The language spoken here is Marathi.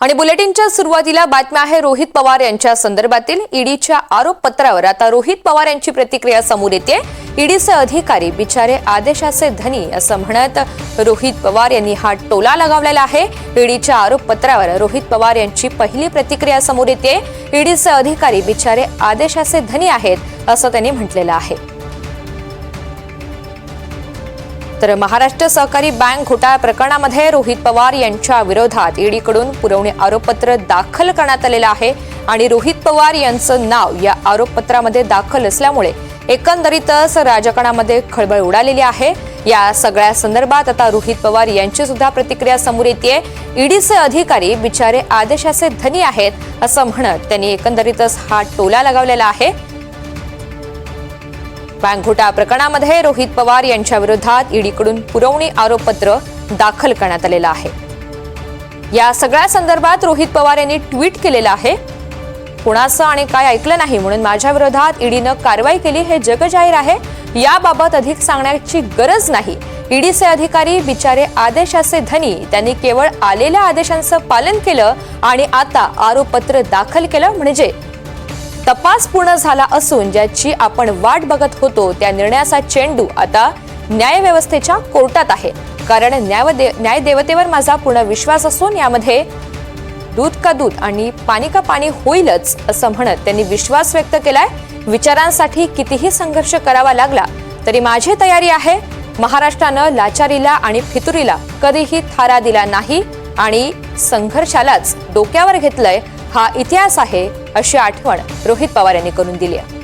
आणि बुलेटिनच्या सुरुवातीला बातम्या आहे रोहित पवार यांच्या संदर्भातील ईडीच्या आरोपपत्रावर। आता रोहित पवार यांची प्रतिक्रिया समोर येते। ईडीचे अधिकारी बिचारे आदेशाचे धनी असं म्हणत रोहित पवार यांनी हा टोला लगावलेला आहे। ईडीच्या आरोपपत्रावर रोहित पवार यांची पहिली प्रतिक्रिया समोर येते। ईडीचे अधिकारी बिचारे आदेशाचे धनी आहेत असं त्यांनी म्हटलेलं आहे। तर महाराष्ट्र सहकारी बँक घोटाळा प्रकरणामध्ये रोहित पवार यांच्या विरोधात ईडीकडून पुरवणी आरोपपत्र दाखल करण्यात आलेलं आहे आणि रोहित पवार यांचं नाव या आरोपपत्रामध्ये दाखल असल्यामुळे एकंदरीतच राजकारणामध्ये खळबळ उडालेली आहे। या सगळ्या संदर्भात आता रोहित पवार यांची सुद्धा प्रतिक्रिया समोर येते। ईडीचे अधिकारी बिचारे आदेशाचे धनी आहेत असं म्हणत त्यांनी एकंदरीतच हा टोला लगावलेला आहे। बँक घोटाळा प्रकरणामध्ये रोहित पवार यांच्या विरोधात ईडीकडून पुरवणी आरोपपत्र दाखल करण्यात आलेलं आहे। या सगळ्या संदर्भात रोहित पवार यांनी ट्विट केलेलं आहे। कोणाचं आणि काय ऐकलं नाही म्हणून माझ्या विरोधात ईडीनं कारवाई केली हे जगजाहीर आहे। याबाबत अधिक सांगण्याची गरज नाही। ईडीचे अधिकारी बिचारे आदेशाचे धनी, त्यांनी केवळ आलेल्या आदेशांचं पालन केलं आणि आता आरोपपत्र दाखल केलं म्हणजे तपास पूर्ण झाला असून ज्याची आपण वाट बघत होतो त्या निर्णयाचा चेंडू आता न्यायव्यवस्थेच्या कोर्टात आहे। कारण न्यायदेवतेवर माझा पूर्ण विश्वास असून यामध्ये दूध का दूध आणि पाणी का पाणी होईलच असं म्हणत त्यांनी विश्वास व्यक्त केलाय। विचारांसाठी कितीही संघर्ष करावा लागला तरी माझी तयारी आहे। महाराष्ट्रानं लाचारीला आणि फितुरीला कधीही थारा दिला नाही आणि संघर्षालाच डोक्यावर घेतलंय हा इतिहास आहे अशी आठवण रोहित पवार यांनी करून दिली आहे।